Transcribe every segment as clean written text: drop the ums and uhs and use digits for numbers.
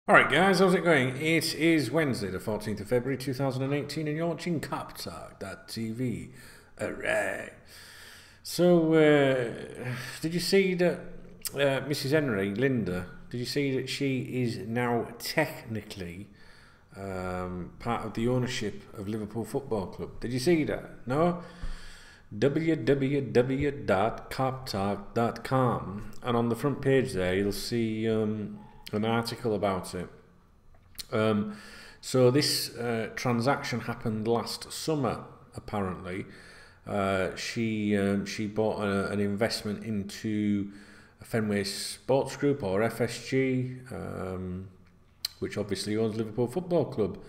Alright guys, how's it going? It is Wednesday the 14th of February 2018 and you're watching KopTalk.tv. Alright. So, did you see that Mrs. Henry, Linda, did you see that she is now technically part of the ownership of Liverpool Football Club? Did you see that? No? www.koptalk.com, and on the front page there you'll see an article about it. So this transaction happened last summer, apparently. She bought an investment into Fenway Sports Group, or FSG, which obviously owns Liverpool Football Club.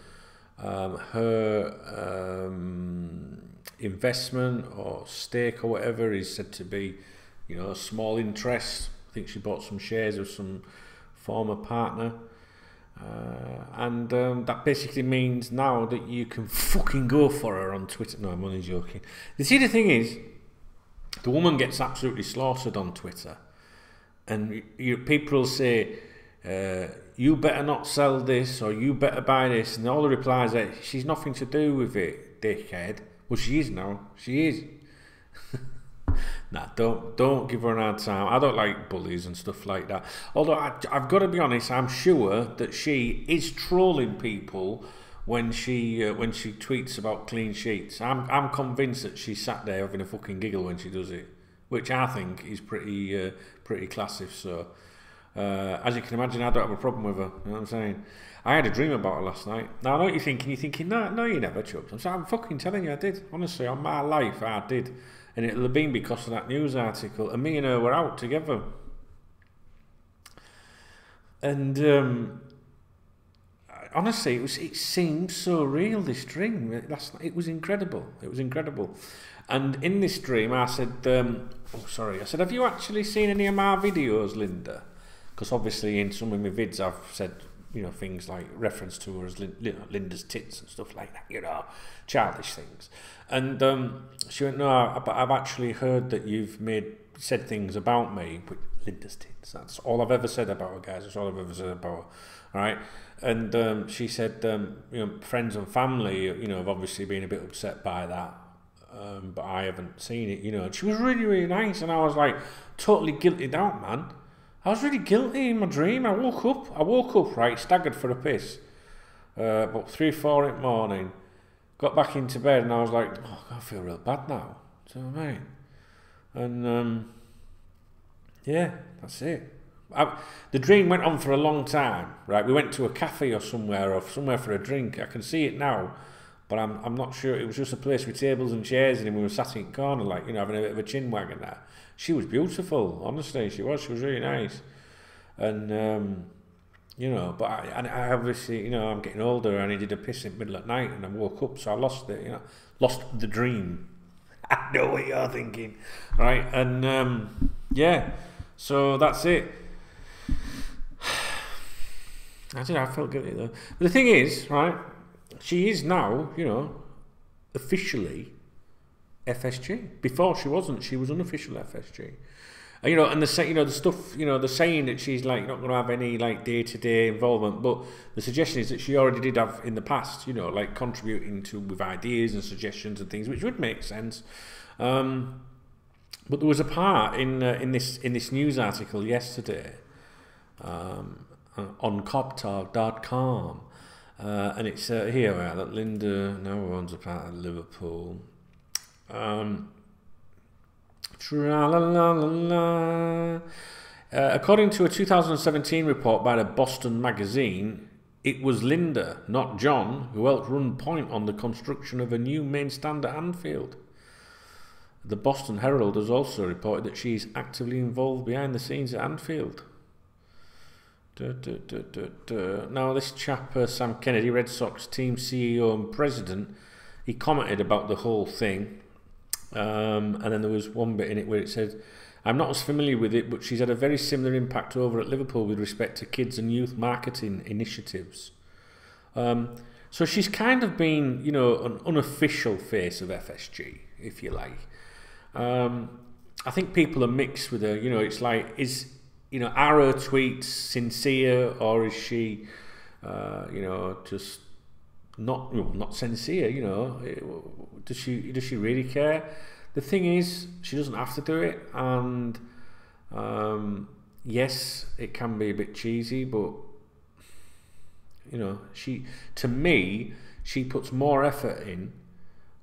Her investment or stake or whatever is said to be, a small interest. I think she bought some shares of some former partner, and that basically means now that you can fucking go for her on Twitter. No, I'm only joking. You see, the thing is, the woman gets absolutely slaughtered on Twitter, and people will say, you better not sell this, or you better buy this, and all the replies are, she's nothing to do with it, dickhead. Well, she is now. She is. Nah, don't give her an hard time. I don't like bullies and stuff like that. Although I've got to be honest, I'm sure that she is trolling people when she tweets about clean sheets. I'm convinced that she sat there having a fucking giggle when she does it, which I think is pretty classy. So as you can imagine, I don't have a problem with her. You know what I'm saying? I had a dream about her last night. Now I know what you're thinking. You're thinking, no, you never, Chubbs. I'm fucking telling you, I did. Honestly, on my life, I did. And it'll have been because of that news article. And me and her were out together. And honestly, it seemed so real, this dream. Last night. It was incredible. It was incredible. And in this dream, I said, I said, have you actually seen any of my videos, Linda? Because obviously in some of my vids, I've said, things like reference to her as Linda's tits and stuff like that, childish things. And she went, no, but I've actually heard that you've said things about me with Linda's tits. That's all I've ever said about her, guys. That's all I've ever said about her. All right. And she said, friends and family, have obviously been a bit upset by that. But I haven't seen it, And she was really, really nice. And I was like totally guilted out, man. I was really guilty in my dream. I woke up, right, staggered for a piss. About 3 or 4 in the morning. Got back into bed and I was like, oh, I feel real bad now. Do you know what I mean? And yeah, that's it. The dream went on for a long time, right? We went to a cafe or somewhere for a drink. I can see it now, but I'm not sure. It was just a place with tables and chairs, and we were sat in a corner, like, having a bit of a chin wag and that. She was beautiful, honestly. She was really nice. And but I obviously, I'm getting older. I needed a piss in the middle of the night, and I woke up, so I lost it. Lost the dream. I know what you're thinking, right? And yeah, so that's it. I felt guilty though. But the thing is, right? She is now, officially FSG. Before she wasn't. She was unofficial FSG. And the stuff, the saying that she's like not going to have any like day-to-day involvement, but the suggestion is that she already did have in the past, like contributing with ideas and suggestions and things, which would make sense. But there was a part in this news article yesterday on KopTalk.com, and it's here that Linda now owns a part of Liverpool. According to a 2017 report by the Boston magazine, it was Linda, not John, who helped run point on the construction of a new main stand at Anfield. The Boston Herald has also reported that she is actively involved behind the scenes at Anfield. Now, this chap, Sam Kennedy, Red Sox team CEO and president, he commented about the whole thing. And then there was one bit in it where it said, I'm not as familiar with it, but she's had a very similar impact over at Liverpool with respect to kids and youth marketing initiatives. So she's kind of been, an unofficial face of FSG, if you like. I think people are mixed with her. It's like, are her tweets sincere, or is she you know, just not sincere. You know, does she really care? The thing is, she doesn't have to do it, and yes, it can be a bit cheesy, but you know, to me, she puts more effort in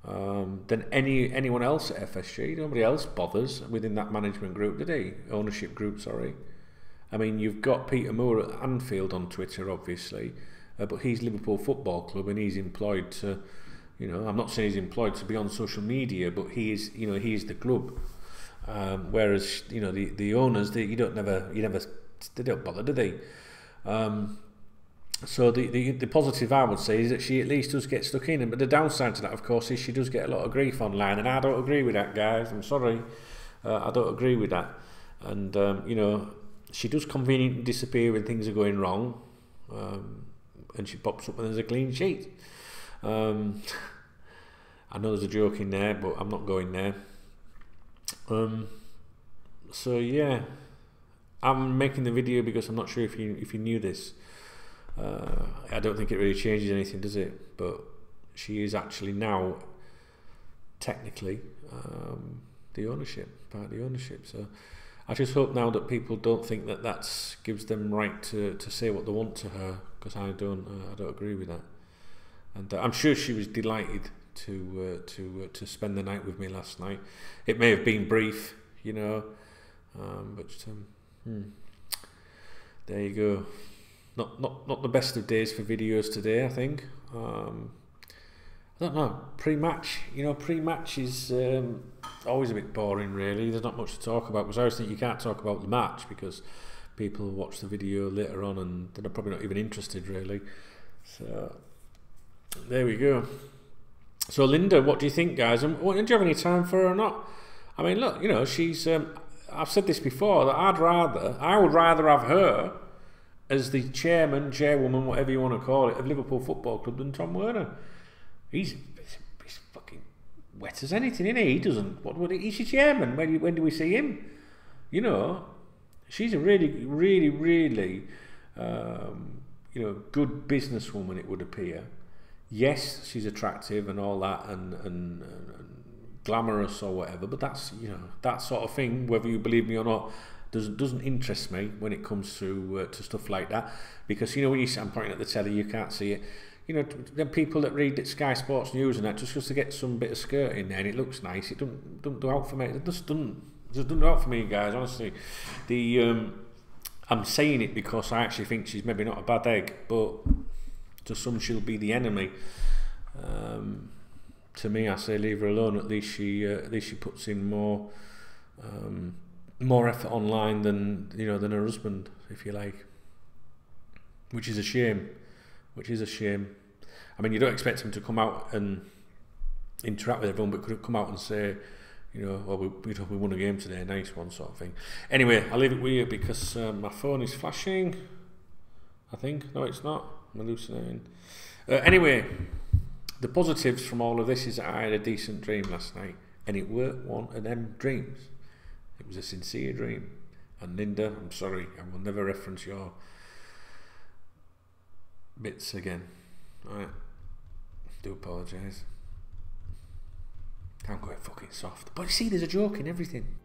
than anyone else at FSG. Nobody else bothers within that management group, do they? Ownership group, sorry. I mean, you've got Peter Moore at Anfield on Twitter, obviously, but he's Liverpool Football Club, and he's employed to, you know, I'm not saying he's employed to be on social media, but he is, you know, he is the club. Whereas, you know, the owners, they don't bother, do they? So the positive I would say is that she at least does get stuck in, but the downside to that, of course, is she does get a lot of grief online, and I don't agree with that, guys. I'm sorry, I don't agree with that. And you know, she does conveniently disappear when things are going wrong, and she pops up when there's a clean sheet. I know there's a joke in there, but I'm not going there. So yeah, I'm making the video because I'm not sure if you knew this. I don't think it really changes anything, does it? But she is actually now technically part of the ownership. So I just hope now that people don't think that gives them right to say what they want to her, because I don't agree with that. And I'm sure she was delighted to spend the night with me last night. It may have been brief, you know, but there you go. Not the best of days for videos today, I think. I don't know. Pre-match is always a bit boring, really. There's not much to talk about, because I always think you can't talk about the match because people watch the video later on and they're probably not even interested, really. So there we go. So Linda, what do you think, guys? And do you have any time for her or not? I mean, look, you know, she's. I've said this before, that I would rather have her as the chairwoman, whatever you want to call it, of Liverpool Football Club than Tom Werner. He's fucking wet as anything, isn't he? He doesn't. He's your chairman. When do we see him? You know, she's a really, really, really, you know, good businesswoman, it would appear. Yes, she's attractive and all that, and glamorous or whatever. But that's, you know, that sort of thing, whether you believe me or not, doesn't interest me when it comes to stuff like that, because, you know, when I'm pointing at the telly, you can't see it. You know, the people that read Sky Sports News and that, just to get some bit of skirt in there and it looks nice, it don't do out for me. It just doesn't do out for me, guys. Honestly, I'm saying it because I actually think she's maybe not a bad egg, but to some she'll be the enemy. To me, I say leave her alone. At least she puts in more effort online than her husband, if you like, which is a shame. I mean, you don't expect him to come out and interact with everyone, but could have come out and say, you know, well, we won a game today, nice one, sort of thing. Anyway, I'll leave it with you because my phone is flashing. I think. No, it's not. I'm hallucinating. Anyway, the positives from all of this is that I had a decent dream last night, and it weren't one of them dreams. It was a sincere dream. And Linda, I'm sorry, I will never reference your bits again. Alright, do apologise. I'm going fucking soft. But you see, there's a joke in everything.